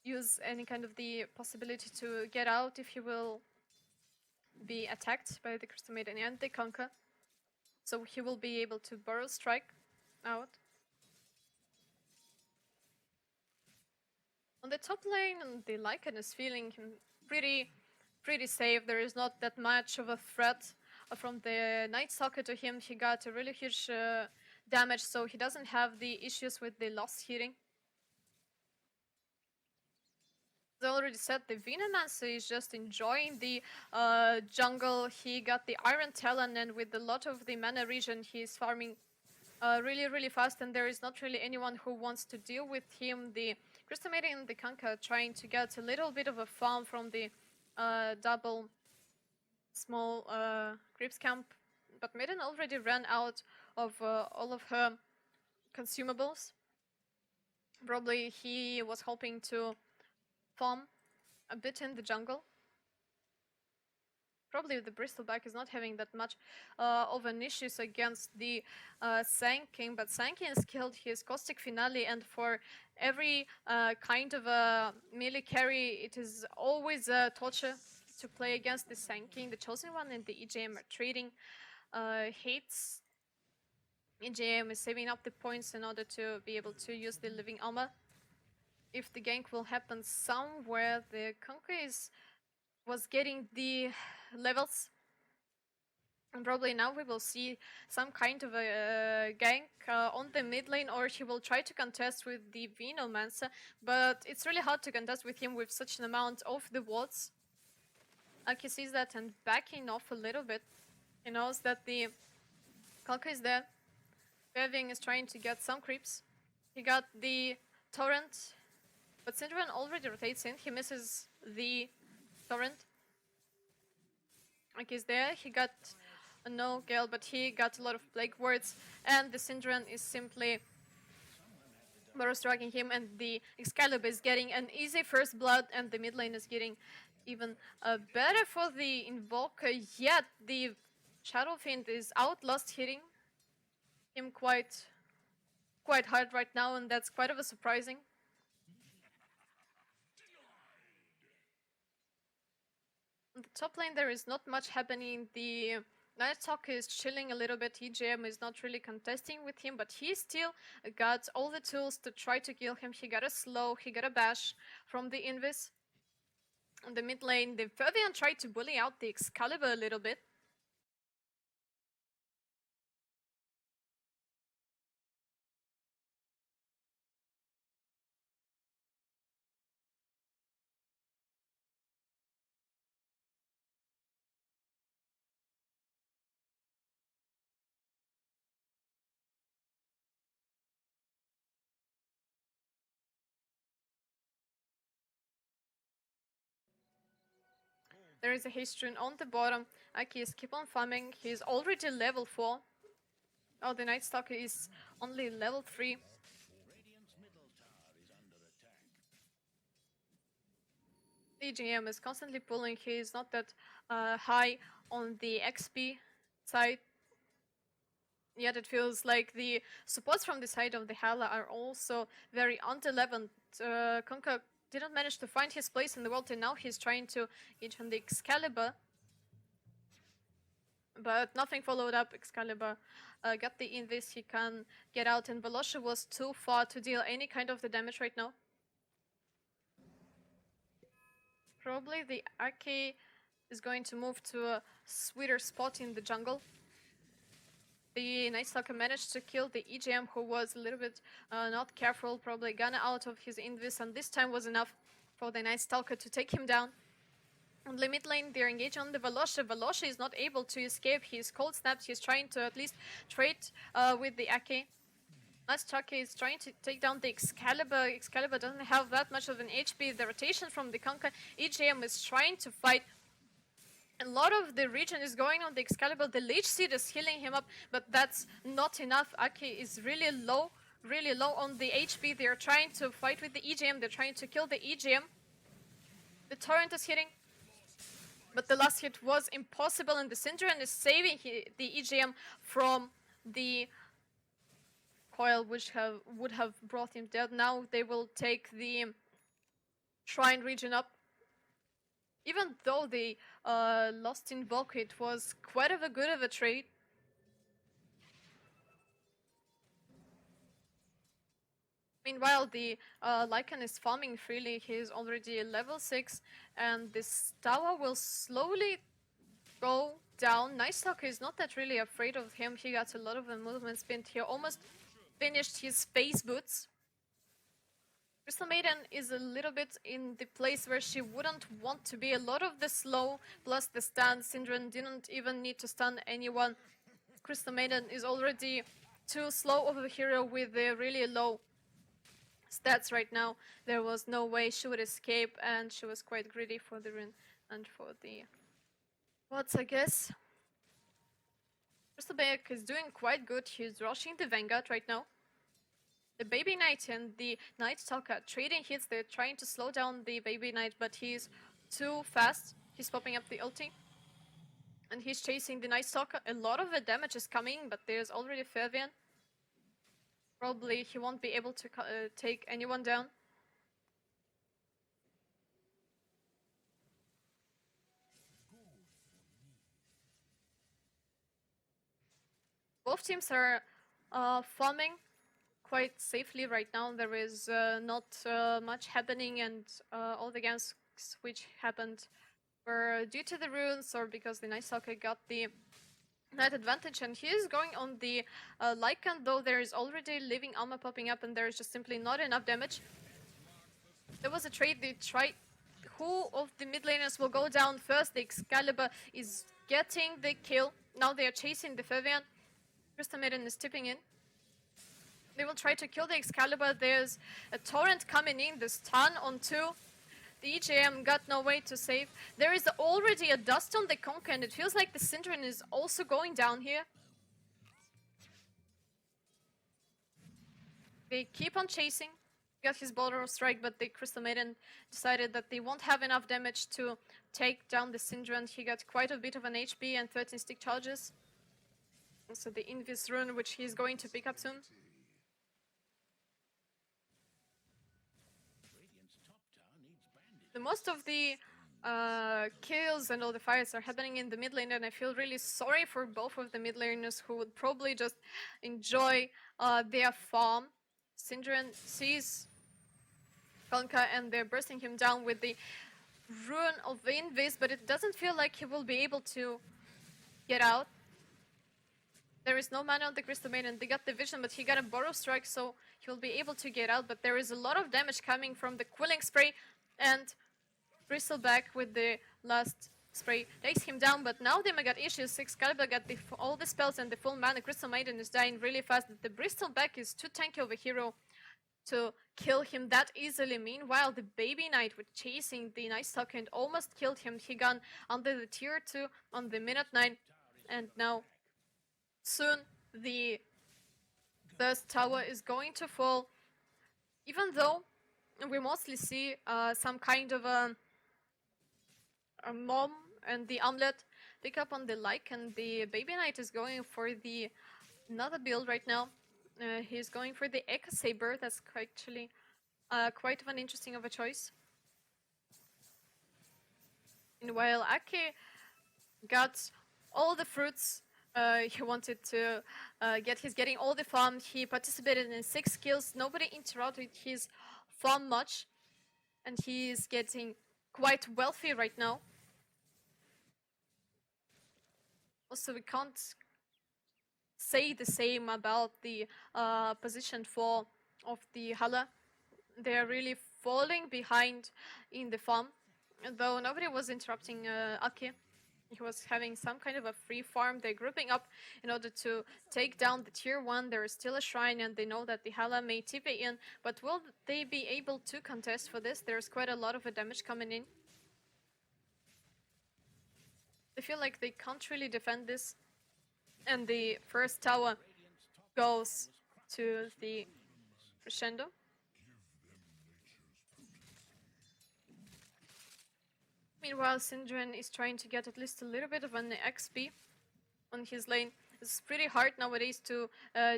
use any kind of the possibility to get out if he will be attacked by the Crystal Maiden and the Conquer. So he will be able to Burrow Strike out. On the top lane, the Lycan is feeling him pretty safe. There is not that much of a threat from the Night Stalker to him. He got a really huge damage, so he doesn't have the issues with the lost healing. As I already said, the Venomancer is just enjoying the jungle. He got the Iron Talon, and with a lot of the mana regen, he is farming really fast, and there is not really anyone who wants to deal with him. The Crystal Maiden and the Kanka trying to get a little bit of a farm from the double small creeps camp, but Maiden already ran out of all of her consumables. Probably he was hoping to farm a bit in the jungle. Probably the Bristleback is not having that much of an issues against the Sand King, but Sand King has killed his Caustic Finale, and for every kind of a melee carry, it is always a torture to play against the Sand King. The Chosen One and the EJM are trading hits. EJM is saving up the points in order to be able to use the Living Armor. If the gank will happen somewhere, the Conquer was getting the levels, and probably now we will see some kind of a gank on the mid lane, or he will try to contest with the Venomancer, but it's really hard to contest with him with such an amount of the wards. Aki sees that and backing off a little bit. He knows that the Kalka is there. Beving is trying to get some creeps. He got the Torrent, but Syndrome already rotates in. He misses the Torrent. Like he's there, he got no Gale, but he got a lot of Plague Words, and the Syndrome is simply Burrow striking him, and the Excalibur is getting an easy first blood, and the mid lane is getting even better for the Invoker, yet the Shadow Fiend is outlast hitting him quite hard right now, and that's quite of a surprising. On the top lane, there is not much happening. The Night Stalker is chilling a little bit. EJM is not really contesting with him, but he still got all the tools to try to kill him. He got a slow, he got a bash from the Invis. On the mid lane, the Fervian tried to bully out the Excalibur a little bit. There is a haste rune on the bottom. Aki is keep on farming. He's already level 4. Oh, the Night Stalker is only level 3. EGM is constantly pulling. He is not that high on the XP side. Yet it feels like the supports from the side of the Hala are also very under-leveled. Konka didn't manage to find his place in the world, and now he's trying to hit on the Excalibur. But nothing followed up. Excalibur got the Invis, he can get out, and Velosha was too far to deal any kind of the damage right now. Probably the Aki is going to move to a sweeter spot in the jungle. The Night Stalker managed to kill the EGM, who was a little bit not careful, probably gone out of his Invis, and this time was enough for the Night Stalker to take him down. On the mid lane, they're engaged on the Velosha. Velosha is not able to escape. He's cold snapped. He's trying to at least trade with the Aki. Night Stalker is trying to take down the Excalibur. Excalibur doesn't have that much of an HP. The rotation from the Conquer. EGM is trying to fight. A lot of the region is going on the Excalibur. The Leech Seed is healing him up, but that's not enough. Aki is really low on the HP. They're trying to fight with the EGM. They're trying to kill the EGM. The Torrent is hitting, but the last hit was impossible, and the Syndrome is saving the EGM from the coil which would have brought him dead. Now they will take the shrine region up. Even though they lost Invoke, it was quite of a good of a trade. Meanwhile, the Lycan is farming freely. He's already level 6, and this tower will slowly go down. Night Stalker is not that really afraid of him. He got a lot of the movement speed. He almost finished his space boots. Crystal Maiden is a little bit in the place where she wouldn't want to be. A lot of the slow plus the stun. Syndrome didn't even need to stun anyone. Crystal Maiden is already too slow of a hero with the really low stats right now. There was no way she would escape, and she was quite greedy for the rune and for the bots, I guess. Crystal Beck is doing quite good. He's rushing the Vanguard right now. The Baby Knight and the Night Stalker trading hits. They're trying to slow down the Baby Knight, but he's too fast. He's popping up the ulti. And he's chasing the Night Stalker. A lot of the damage is coming, but there's already Fervian. Probably he won't be able to take anyone down. Both teams are farming quite safely right now. There is not much happening, and all the games which happened were due to the runes or because the Night Stalker got the Night advantage, and he is going on the Lycan, though there is already living armor popping up and there is just simply not enough damage. There was a trade. They tried. Who of the mid laners will go down first? The Excalibur is getting the kill. Now they are chasing the Fervian. Crystal Maiden is tipping in. They will try to kill the Excalibur. There's a torrent coming in. The stun on 2. The EJM got no way to save. There is already a dust on the Conquer, and it feels like the Syndrome is also going down here. They keep on chasing. Got his Boulder Strike, but the Crystal Maiden decided that they won't have enough damage to take down the Syndrome. He got quite a bit of an HP and 13 stick charges. Also the Invis rune, which he's going to pick up soon. The most of the kills and all the fights are happening in the mid lane, and I feel really sorry for both of the mid laners who would probably just enjoy their farm. Syndrome sees Konka and they're bursting him down with the rune of Invis, but it doesn't feel like he will be able to get out. There is no mana on the Crystal Maiden. They got the vision, but he got a Borrow Strike, so he'll be able to get out. But there is a lot of damage coming from the Quilling Spray, and Bristleback with the last spray takes him down. But now they got issues. Excalibur got all the spells and the full mana. Crystal Maiden is dying really fast. The Bristleback is too tanky of a hero to kill him that easily. Meanwhile, the Baby Knight was chasing the Night Stalker and almost killed him. He got under the tier 2 on the minute 9, and now soon the first tower is going to fall, even though we mostly see some kind of a mom and the Armlet pick up on the Lycan. The Baby Knight is going for the another build right now. He's going for the Echo Saber. That's actually quite an interesting of a choice. And while Ake got all the fruits he wanted to get, he's getting all the farm. He participated in 6 kills. Nobody interrupted his farm much, and he is getting quite wealthy right now. Also, we can't say the same about the position 4 of the Hala. They are really falling behind in the farm, though nobody was interrupting Ake. He was having some kind of a free farm. They're grouping up in order to take down the tier 1. There is still a shrine, and they know that the Hala may TP in, but will they be able to contest for this? There's quite a lot of damage coming in. I feel like they can't really defend this, and the first tower goes to the Crescendo. Meanwhile, Syndrome is trying to get at least a little bit of an XP on his lane. It's pretty hard nowadays to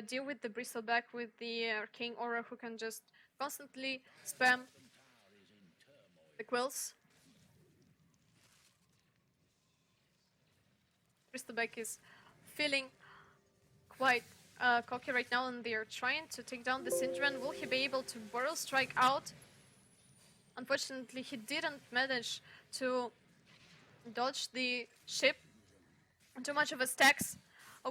deal with the bristleback with the Arcane Aura, who can just constantly spam the quills. Bristleback is feeling quite cocky right now, and they are trying to take down the Syndrome. Will he be able to Burrow Strike out? Unfortunately, he didn't manage to dodge the ship. Too much of a stacks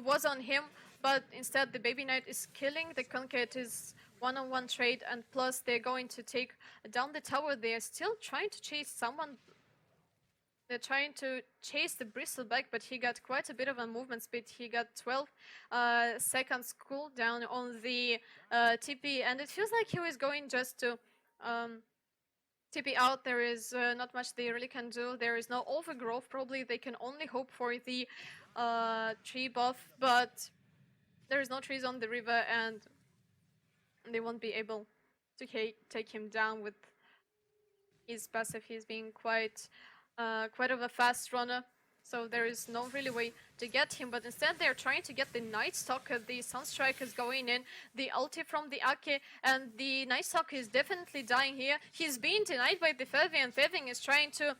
was on him, but instead the Baby Knight is killing the Concat. Is one-on-one trade, and plus they're going to take down the tower. They are still trying to chase someone. They're trying to chase the Bristleback, but he got quite a bit of a movement speed. He got 12 seconds cooldown on the TP, and it feels like he was going just to TP out. There is not much they really can do. There is no overgrowth. Probably they can only hope for the tree buff, but there is no trees on the river, and they won't be able to take him down with his passive. He's being quite of a fast runner, so there is no really way to get him, but instead they're trying to get the Night Stalker. The Sunstrike is going in, the ulti from the Ake, and the Night Stalker is definitely dying here. He's being denied by the Fevi, and Fevi is trying to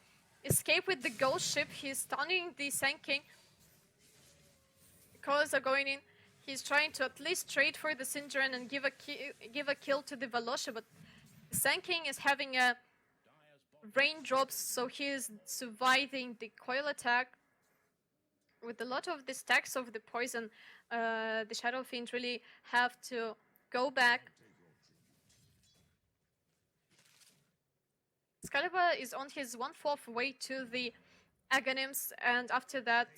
escape with the ghost ship. He's stunning the Sand King. Colors are going in. He's trying to at least trade for the Syndrome and give a kill to the Valosha, but the Sand King is having a raindrops, so he is surviving the coil attack. With a lot of the stacks of the poison, the Shadow Fiend really have to go back. Excalibur is on his 1/4 way to the Aghanims, and after that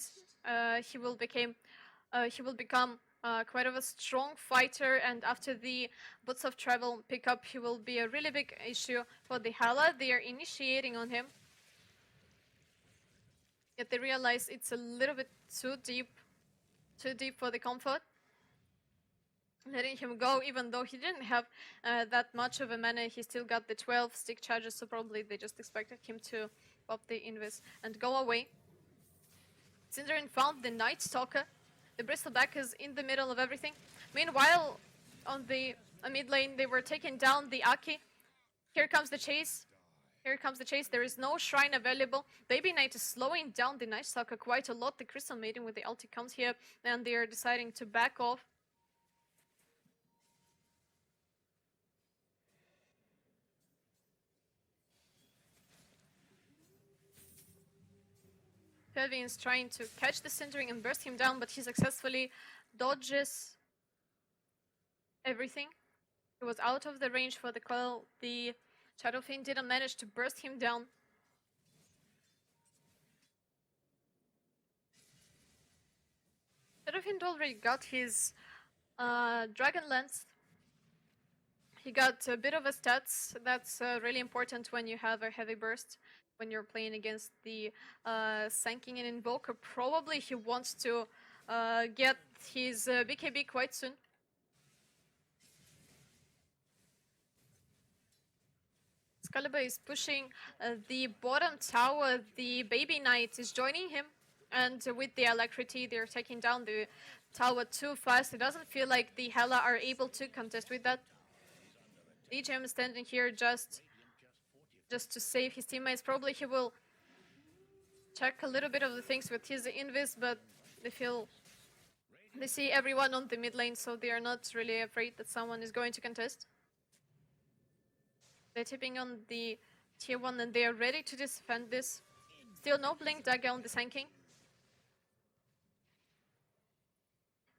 he will become quite of a strong fighter, and after the Boots of Travel pickup, he will be a really big issue for the Hala. They are initiating on him, yet they realize it's a little bit too deep for the comfort, letting him go. Even though he didn't have that much of a mana, he still got the 12 stick charges, so probably they just expected him to pop the Invis and go away. Syndrome found the Night Stalker. The Bristleback is in the middle of everything. Meanwhile, on the mid lane, they were taking down the Aki. Here comes the chase. Here comes the chase. There is no shrine available. Baby Knight is slowing down the Night Stalker quite a lot. The Crystal Maiden with the ulti comes here, and they are deciding to back off. Kevin is trying to catch the Sintering and burst him down, but he successfully dodges everything. He was out of the range for the coil. The Shadow Fiend didn't manage to burst him down. Shadow Fiend already got his Dragon Lance. He got a bit of a stats. That's really important when you have a heavy burst. When you're playing against the Sanking and Invoker, probably he wants to get his BKB quite soon. Excalibur is pushing the bottom tower. The Baby Knight is joining him, and with the Alacrity, they're taking down the tower too fast. It doesn't feel like the Hala are able to contest with that. DJM is standing here just to save his teammates. Probably he will check a little bit of the things with his invis, but they see everyone on the mid lane, so they are not really afraid that someone is going to contest. They're tipping on the tier 1 and they are ready to defend this. Still no blink dagger on the Sand King.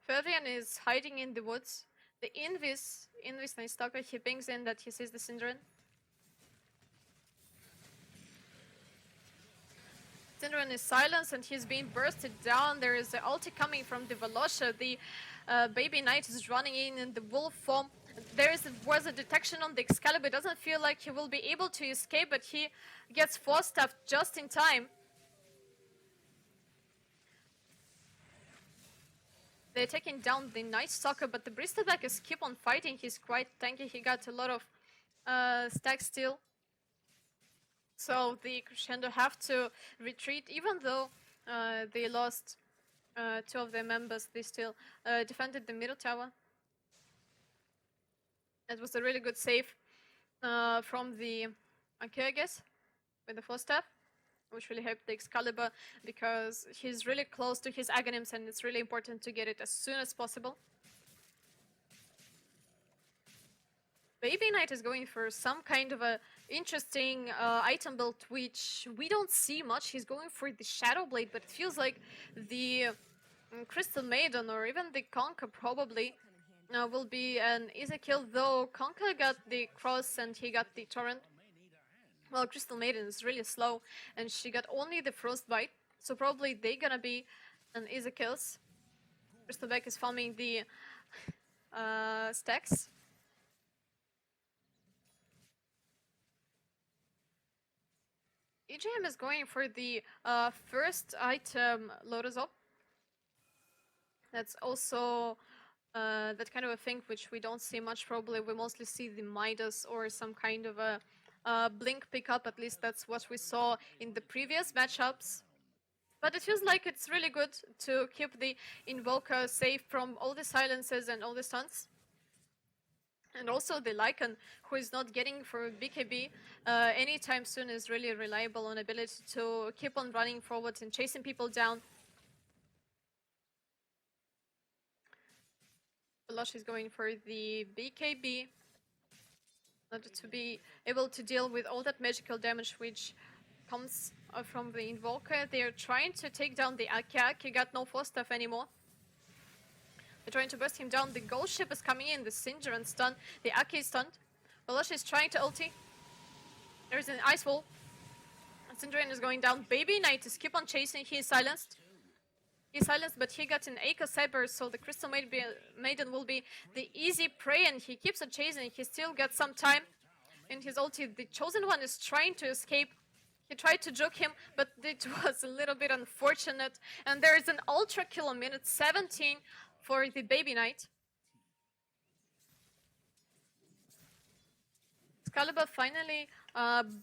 Fervian is hiding in the woods. The Invis Night Stalker, he pings in that he sees the Syndrome. Syndrome is silenced and he's being bursted down. There is the ulti coming from the Valosha. The Baby Knight is running in the wolf form. Was a detection on the Excalibur. It doesn't feel like he will be able to escape, but he gets force-staffed just in time. They're taking down the Night Stalker, but the Bristleback is keep on fighting. He's quite tanky. He got a lot of stacks still. So the Crescendo have to retreat, even though they lost two of their members, they still defended the middle tower. It was a really good save from the Anki, I guess, with the first step, which really helped the Excalibur because he's really close to his Aghanims and it's really important to get it as soon as possible. Baby Knight is going for some kind of a interesting item build, which we don't see much. He's going for the Shadow Blade, but it feels like the Crystal Maiden or even the Conker probably will be an easy kill, though Conker got the cross and he got the torrent. Well, Crystal Maiden is really slow and she got only the Frostbite, so probably they gonna be an easy kills. Crystalback is farming the stacks. EGM is going for the first item Lotus Up. That's also that kind of a thing which we don't see much. Probably we mostly see the Midas or some kind of a blink pickup. At least that's what we saw in the previous matchups. But it feels like it's really good to keep the Invoker safe from all the silences and all the stunts. And also the Lycan, who is not getting for BKB anytime soon, is really reliable on ability to keep on running forward and chasing people down. Lush is going for the BKB in order to be able to deal with all that magical damage which comes from the Invoker. They're trying to take down the Aki. Aki got no force stuff anymore. They're trying to burst him down. The Ghost Ship is coming in. The Cinder and stun. The Aki is stunned. Balosh is trying to ulti. There's an Ice Wall. Syndrian is going down. Baby Knight is keep on chasing. He is silenced. He's silenced, but he got an Aika Cyber, so the Crystal Maiden will be the easy prey, and he keeps on chasing. He still got some time in his ulti. The Chosen One is trying to escape. He tried to juke him, but it was a little bit unfortunate. And there is an ultra kill on minute 17 for the Baby Knight. Excalibur finally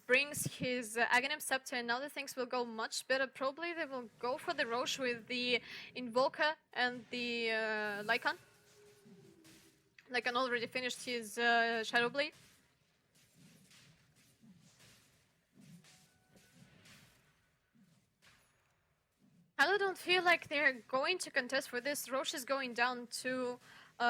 brings his Aghanim Scepter, and now the things will go much better. Probably they will go for the Roche with the Invoker and the Lycan. Lycan already finished his Shadow Blade. Hala don't feel like they're going to contest for this. Roche is going down too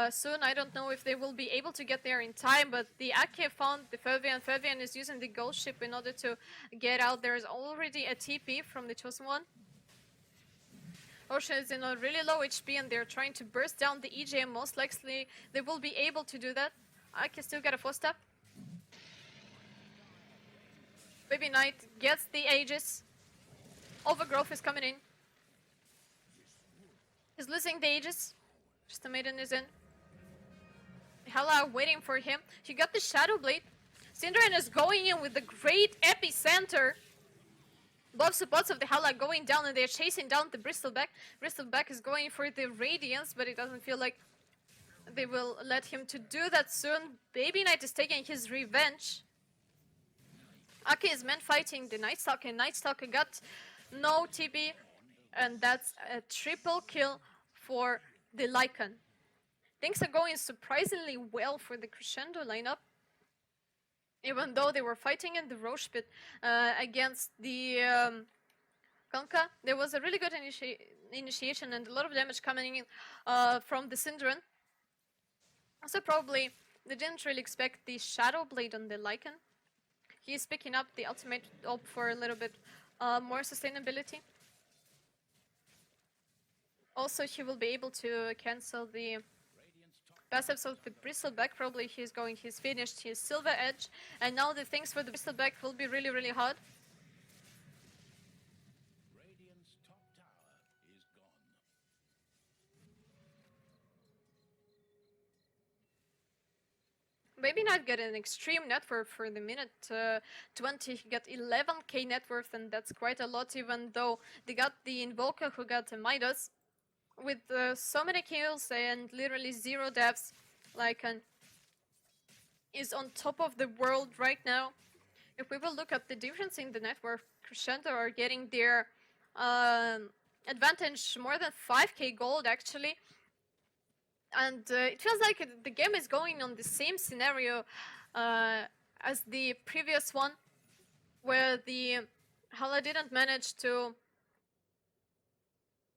soon. I don't know if they will be able to get there in time, but the Aki found the Fervian. Fervian is using the Ghost Ship in order to get out. There is already a TP from the Chosen One. Roche is in a really low HP and they're trying to burst down the EGM. Most likely they will be able to do that. Aki still got a 4-step. Baby Knight gets the Aegis. Overgrowth is coming in. He's losing the Aegis. Just the Maiden is in. Hala waiting for him. He got the Shadow Blade. Syndrian is going in with the great epicenter. Both supports of the Hala going down and they're chasing down the Bristleback. Bristleback is going for the Radiance, but it doesn't feel like they will let him to do that soon. Baby Knight is taking his revenge. Aki is man fighting the Night Stalker. Night Stalker got no TP. And that's a triple kill for the Lycan. Things are going surprisingly well for the Crescendo lineup. Even though they were fighting in the Roche pit against the Konka, there was a really good initiation and a lot of damage coming in from the Syndron. So probably they didn't really expect the Shadow Blade on the Lycan. He's picking up the ultimate up for a little bit more sustainability. Also, he will be able to cancel the passives of the Bristleback. Probably he's finished his Silver Edge. And now the things for the Bristleback will be really, really hard. Radiant's top tower is gone. Baby Knight got an extreme net worth for the minute 20. He got 11k net worth, and that's quite a lot, even though they got the Invoker who got a Midas. With so many kills and literally 0 deaths, Lycan is on top of the world right now. If we will look at the difference in the net worth, Crescendo are getting their advantage, more than 5k gold actually. And it feels like the game is going on the same scenario as the previous one, where the Hala didn't manage to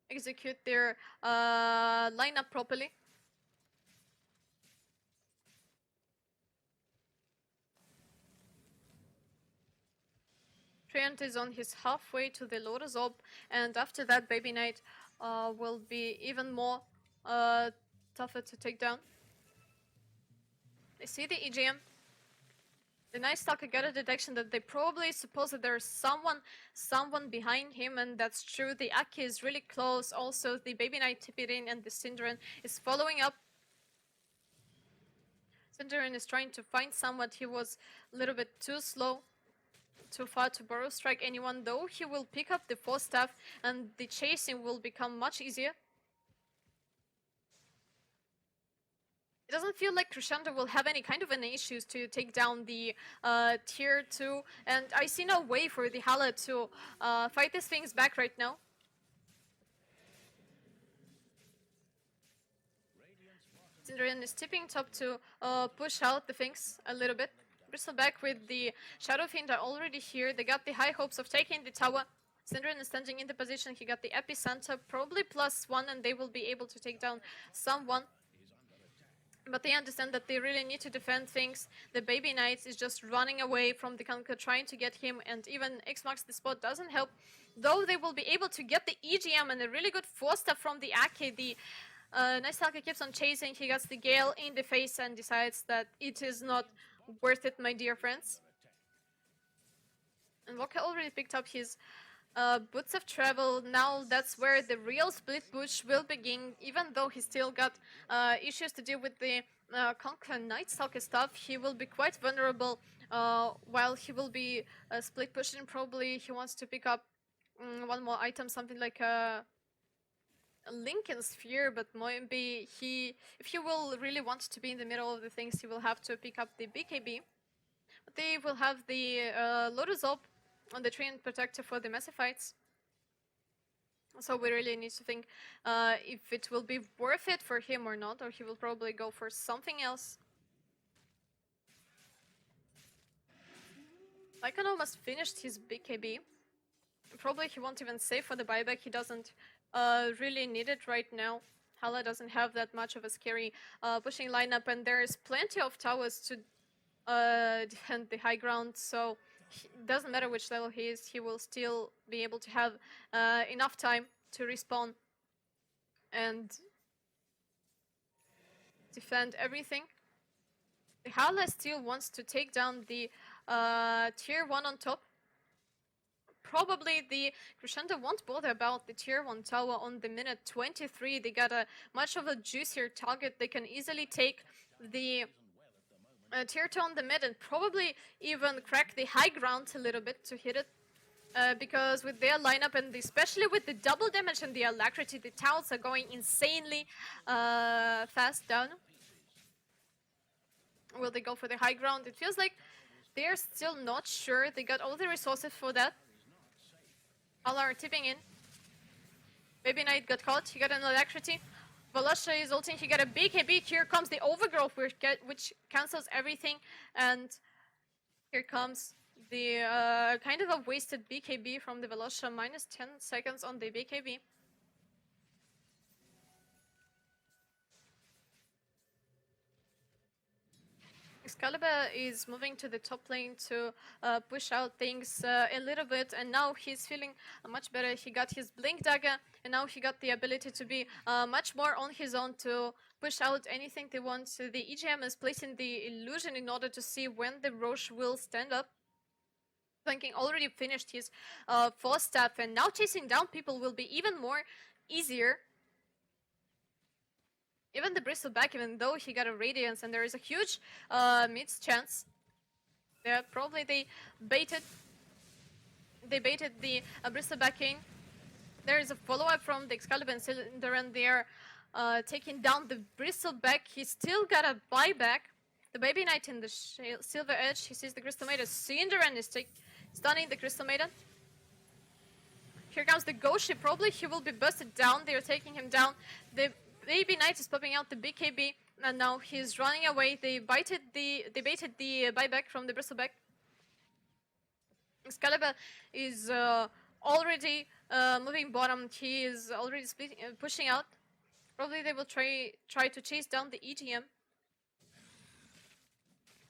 execute their lineup properly. Treant is on his halfway to the Lotus Orb, and after that Baby Knight will be even more tougher to take down. They see the EGM. The Night Stalker got a detection that they probably suppose that there's someone behind him, and that's true. The Aki is really close. Also, the Baby Knight Tipirin and the Synderen is following up. Synderen is trying to find someone. He was a little bit too slow, too far to Burrow Strike anyone, though he will pick up the 4 staff and the chasing will become much easier. It doesn't feel like Crescendo will have any kind of any issues to take down the tier 2, and I see no way for the Hala to fight these things back right now. Synderen is tipping top to push out the things a little bit. Bristleback with the Shadow Fiend are already here. They got the high hopes of taking the tower. Synderen is standing in the position. He got the epicenter, probably +1, and they will be able to take down someone. But they understand that they really need to defend things. The Baby Knight is just running away from the Conqueror, trying to get him, and even X marks the spot doesn't help. Though they will be able to get the EGM and a really good 4-step from the Aki. The Night Stalker keeps on chasing. He gets the Gale in the face and decides that it is not worth it, my dear friends. And Walker already picked up his Boots of Travel. Now that's where the real split push will begin. Even though he still got issues to deal with the Conquer Night Stalker stuff, he will be quite vulnerable while he will be split pushing. Probably he wants to pick up one more item, something like a Lincoln Sphere, but maybe if he will really want to be in the middle of the things, he will have to pick up the BKB. But they will have the Lotus Orb on the Treant Protector for the massive fights. So we really need to think if it will be worth it for him or not, or he will probably go for something else. Lycan almost finished his BKB. Probably he won't even save for the buyback. He doesn't really need it right now. Hala doesn't have that much of a scary pushing lineup, and there is plenty of towers to defend the high ground, so it doesn't matter which level he is, he will still be able to have enough time to respawn and defend everything. The Hala still wants to take down the tier 1 on top. Probably the Crescendo won't bother about the tier 1 tower on the minute 23. They got a much of a juicier target. They can easily take the tier 2 on the mid and probably even crack the high ground a little bit to hit it. Because with their lineup and especially with the double damage and the alacrity, the towers are going insanely fast down. Will they go for the high ground? It feels like they're still not sure. They got all the resources for that. Hala are tipping in. Baby Knight got caught. He got an alacrity. Valasha is ulting. He got a BKB. Here comes the overgrowth, which cancels everything. And here comes the kind of a wasted BKB from the Valasha. Minus 10 seconds on the BKB. Excalibur is moving to the top lane to push out things a little bit, and now he's feeling much better. He got his Blink Dagger, and now he got the ability to be much more on his own to push out anything they want. So the EGM is placing the illusion in order to see when the Roche will stand up. Thinking already finished his 4-step, and now chasing down people will be even more easier. Even the Bristleback, even though he got a Radiance, and there is a huge mids chance. Yeah, probably they baited the Bristleback in. There is a follow-up from the Excalibur and Synderen. They are taking down the Bristleback. He still got a buyback. The Baby Knight in the Silver Edge. He sees the Crystal Maiden. Synderen is stunning the Crystal Maiden. Here comes the ghost ship. Probably he will be busted down. They're taking him down. The baby knight is popping out the BKB, and now he's running away. They baited the buyback from the bristleback. Excalibur is already moving bottom. He is already pushing out. Probably they will try to chase down the EGM.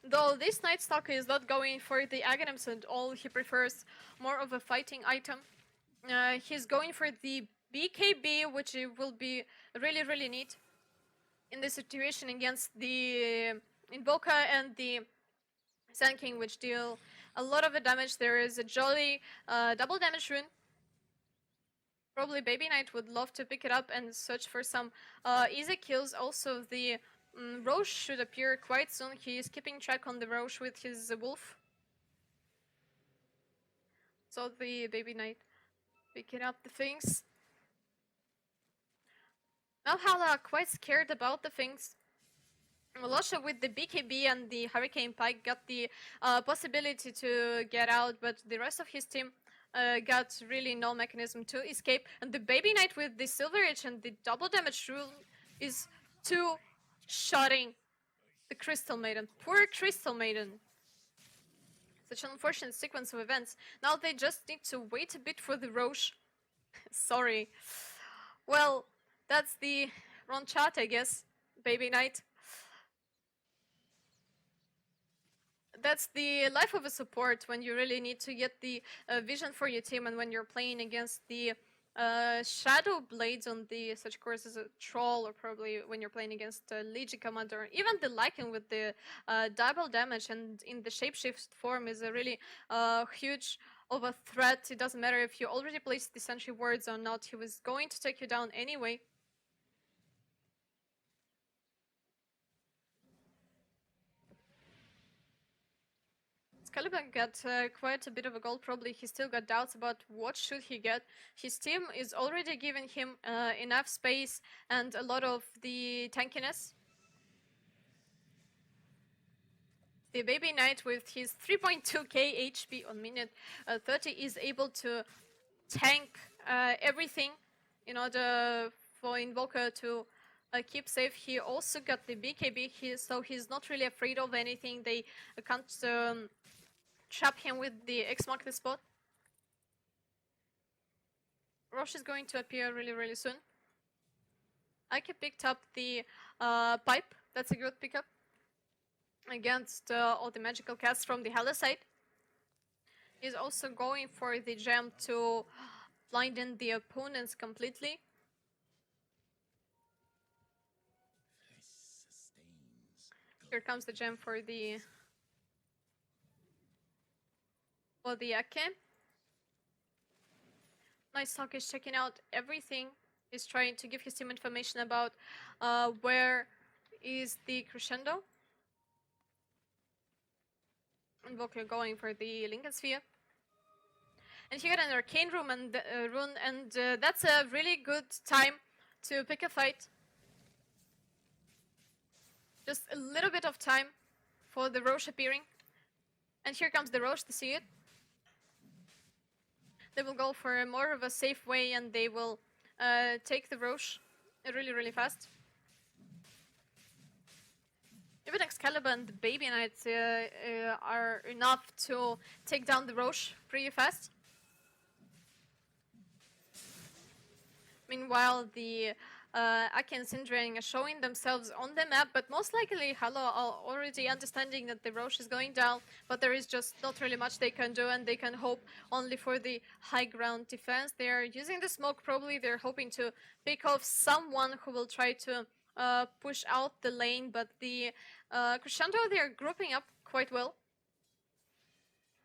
Though this Night Stalker is not going for the Aghanims at all, he prefers more of a fighting item. He's going for the BKB, which will be really neat in this situation against the Invoker and the Sand King, which deal a lot of damage. There is a jolly double damage rune. Probably Baby Knight would love to pick it up and search for some easy kills. Also, the Roche should appear quite soon. He is keeping track on the Roche with his wolf. So the Baby Knight picking up the things. Now Hala quite scared about the things. Molosha with the BKB and the Hurricane Pike got the possibility to get out, but the rest of his team got really no mechanism to escape. And the Baby Knight with the Silver Edge and the double damage rule is two-shotting the Crystal Maiden. Poor Crystal Maiden. Such an unfortunate sequence of events. Now they just need to wait a bit for the Roche. Sorry. Well, that's the wrong chat, I guess. Baby Knight. That's the life of a support when you really need to get the vision for your team, and when you're playing against the Shadow Blades on the such course as a Troll, or probably when you're playing against Legion Commander, even the Lycan with the double damage and in the shapeshift form is a really huge of a threat. It doesn't matter if you already placed the sentry wards or not, he was going to take you down anyway. Caliban got quite a bit of a gold. Probably he still got doubts about what should he get. His team is already giving him enough space and a lot of the tankiness. The Baby Knight with his 3.2k HP on minute 30 is able to tank everything in order for Invoker to keep safe. He also got the BKB, so he's not really afraid of anything. They can't trap him with the X mark the spot. Roche is going to appear really soon. Ike picked up the pipe. That's a good pickup against all the magical casts from the Hala side. He's also going for the gem to blinden the opponents completely. Here comes the gem for the Ake. Nice Talk is checking out everything. He's trying to give his team information about where is the Crescendo. Invoker going for the Lincoln Sphere. And he got an Arcane Room and rune, and that's a really good time to pick a fight. Just a little bit of time for the Roche appearing. And here comes the Roche to see it. They will go for more of a safe way, and they will take the Roche really fast. Even Excalibur and the Baby Knight are enough to take down the Roche pretty fast. Meanwhile, the Ake and Syndra are showing themselves on the map, but most likely Hala are already understanding that the Roche is going down, but there is just not really much they can do, and they can hope only for the high ground defense. They are using the smoke, probably they're hoping to pick off someone who will try to push out the lane, but the Crescendo, they're grouping up quite well.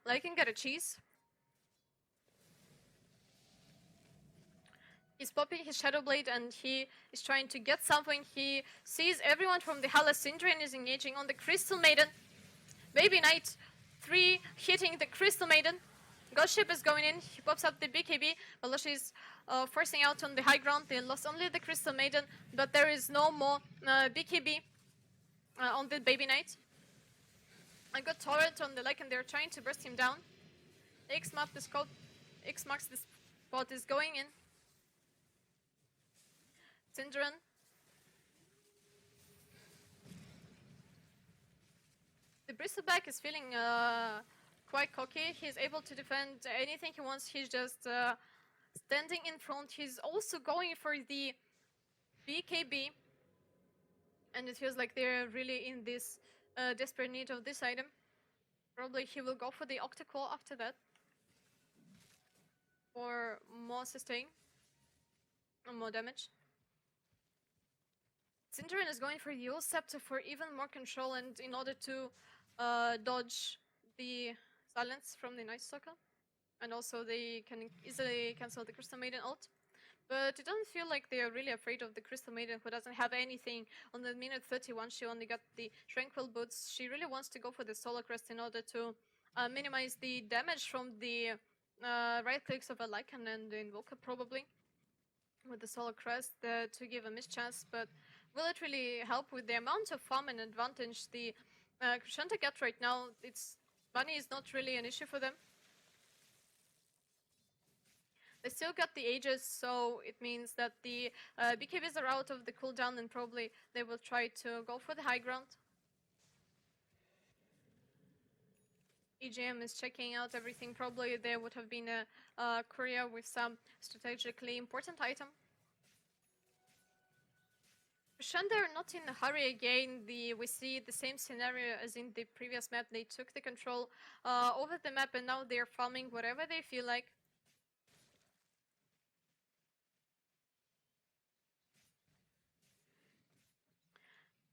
Lycan got a cheese. He's popping his Shadow Blade and he is trying to get something. He sees everyone from the Hala. Syndra and is engaging on the Crystal Maiden. Baby Knight 3 hitting the Crystal Maiden. Ghost Ship is going in. He pops up the BKB. Molosha is forcing out on the high ground. They lost only the Crystal Maiden, but there is no more BKB on the Baby Knight. I got Torrent on the Lycan. They're trying to burst him down. X marks the scope. X marks the spot is going in. Syndron. The Bristleback is feeling quite cocky. He's able to defend anything he wants. He's just standing in front. He's also going for the BKB. And it feels like they're really in this desperate need of this item. Probably he will go for the Octaclaw after that. For more sustain. And more damage. Syndron is going for the Ul Scepter for even more control and in order to dodge the silence from the Night Stalker. And also they can easily cancel the Crystal Maiden ult. But it doesn't feel like they are really afraid of the Crystal Maiden, who doesn't have anything. On the minute 31, she only got the Tranquil Boots. She really wants to go for the Solar Crest in order to minimize the damage from the right clicks of a Lycan and the Invoker, probably. With the Solar Crest to give a mischance, but will it really help with the amount of farm and advantage the Crescendo get right now? It's money is not really an issue for them. They still got the Aegis, so it means that the BKBs are out of the cooldown and probably they will try to go for the high ground. EGM is checking out everything. Probably there would have been a courier with some strategically important item. Crescendo are not in a hurry again. We see the same scenario as in the previous map. They took the control over the map and now they're farming whatever they feel like.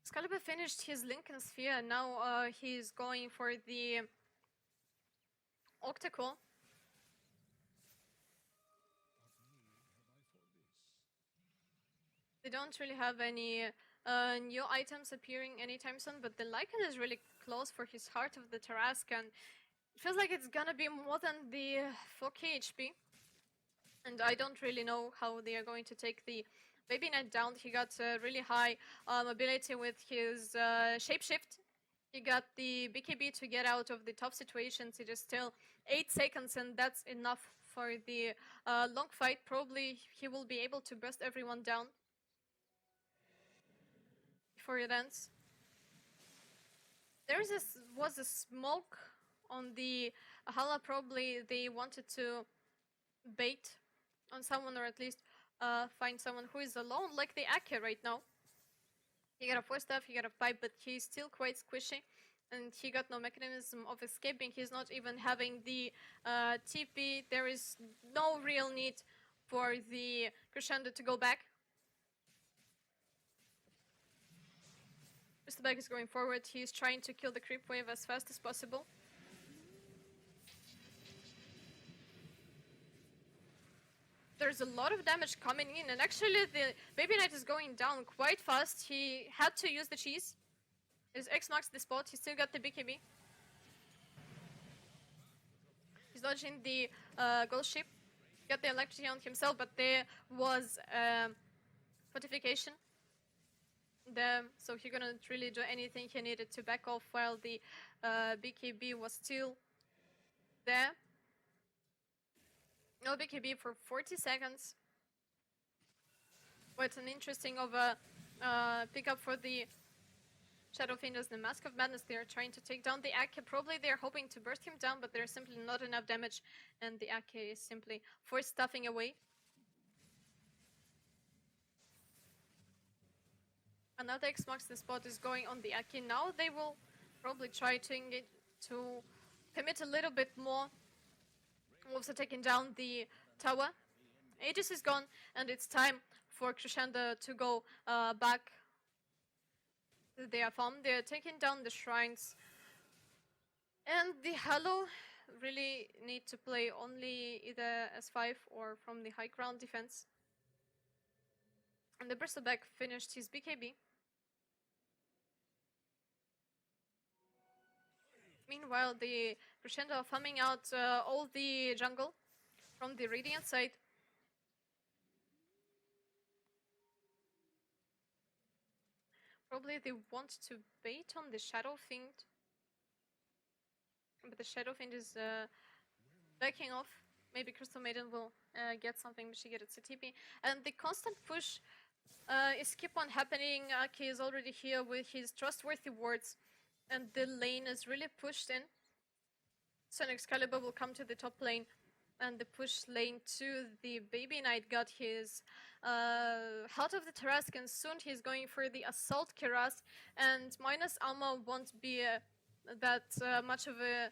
Excalibur finished his Lincoln Sphere and now he's going for the Octaclaw. They don't really have any new items appearing anytime soon, but the Lycan is really close for his Heart of the Tarrasque and it feels like it's gonna be more than the 4k HP. And I don't really know how they are going to take the Baby Knight down. He got really high mobility with his Shapeshift. He got the BKB to get out of the tough situations. It is still 8 seconds and that's enough for the long fight. Probably he will be able to burst everyone down before it ends. There was a smoke on the Hala. Probably they wanted to bait on someone or at least find someone who is alone, like the Ake right now. He got a 4-staff, he got a pipe, but he's still quite squishy. And he got no mechanism of escaping. He's not even having the TP. There is no real need for the Crescendo to go back. Bristleback is going forward. He's trying to kill the creep wave as fast as possible. There's a lot of damage coming in, and actually the Baby Knight is going down quite fast. He had to use the cheese. His X marks the spot. He still got the BKB. He's dodging the ghost ship. Got the electricity on himself, but there was fortification there, so he couldn't really do anything. He needed to back off while the BKB was still there. No BKB for 40 seconds. What's an interesting of a pickup for the Shadow Fiend as the Mask of Madness. They are trying to take down the Ake. Probably they're hoping to burst him down, but there's simply not enough damage, and the Ake is simply force stuffing away. Another X marks the spot is going on the Ake. Now they will probably try to engage, to commit a little bit more. Also taking down the tower. Aegis is gone, and it's time for Crescendo to go back to their farm. They're taking down the shrines. And the Hala really need to play only either S5 or from the high ground defense. And the Bristleback finished his BKB. Meanwhile, the Crescendo are farming out all the jungle from the Radiant side. Probably they want to bait on the Shadow Fiend. But the Shadow Fiend is backing off. Maybe Crystal Maiden will get something, but she gets a TP. And the constant push is keep on happening. Aki is already here with his trustworthy wards, and the lane is really pushed in. So Excalibur will come to the top lane, and the push lane to the Baby Knight got his out of the Tarask, and soon he's going for the Assault Keras, and minus armor won't be that much of a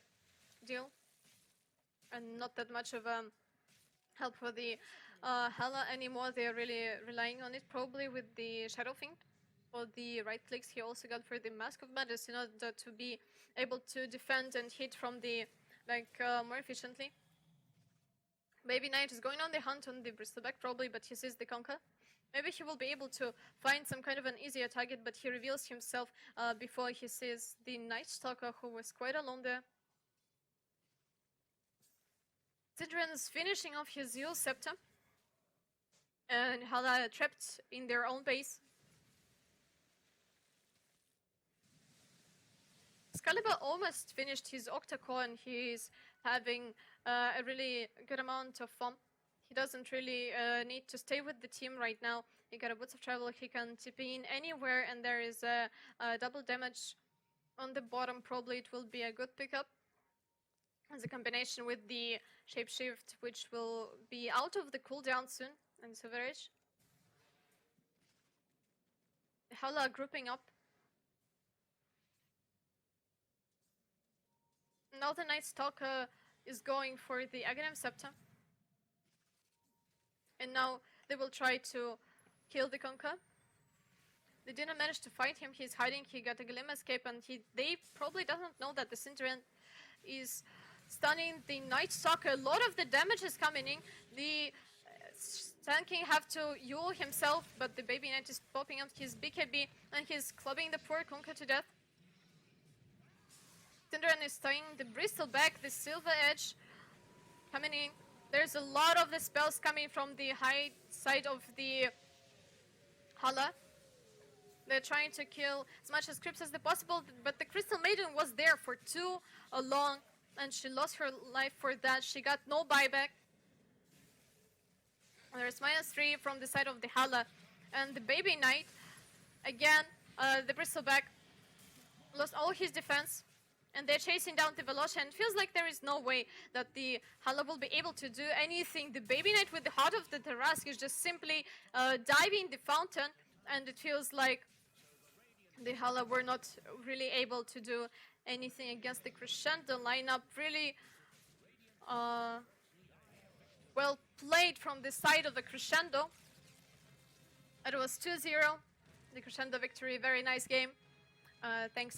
deal, and not that much of a help for the Hala anymore. They're really relying on it, probably with the Shadow Fiend. For the right clicks he also got for the Mask of Madness in order to be able to defend and hit from the more efficiently. Baby Knight is going on the hunt on the Bristleback probably, but he sees the Conquer. Maybe he will be able to find some kind of an easier target, but he reveals himself before he sees the Night Stalker, who was quite alone there. Sidran is finishing off his Zeal Scepter, and Hala trapped in their own base. Excalibur almost finished his Octa-Core, and he's having a really good amount of fun. He doesn't really need to stay with the team right now. He got a Boots of Travel, he can TP in anywhere, and there is a double damage on the bottom. Probably it will be a good pickup as a combination with the Shapeshift, which will be out of the cooldown soon, and Severage. Hala grouping up. Now the Night Stalker is going for the Aghanim Scepter. And now they will try to kill the Conquer. They didn't manage to fight him, he's hiding, he got a Glim Escape, and they probably doesn't know that the Cinderant is stunning the Night Stalker. A lot of the damage is coming in. The Sand King have to Yule himself, but the Baby Knight is popping up his BKB, and he's clubbing the poor Conquer to death. Cinderant is tying the Bristleback, the Silver Edge coming in. There's a lot of the spells coming from the high side of the Hala. They're trying to kill as much as creeps as possible, but the Crystal Maiden was there for too long, and she lost her life for that. She got no buyback. There's -3 from the side of the Hala, and the Baby Knight, again, the Bristleback lost all his defense. And they're chasing down the Velocia, and it feels like there is no way that the Hala will be able to do anything. The Baby Knight with the Heart of the Tarask is just simply diving the fountain, and it feels like the Hala were not really able to do anything against the Crescendo lineup. Really well played from the side of the Crescendo. It was 2-0, the Crescendo victory. Very nice game. Thanks.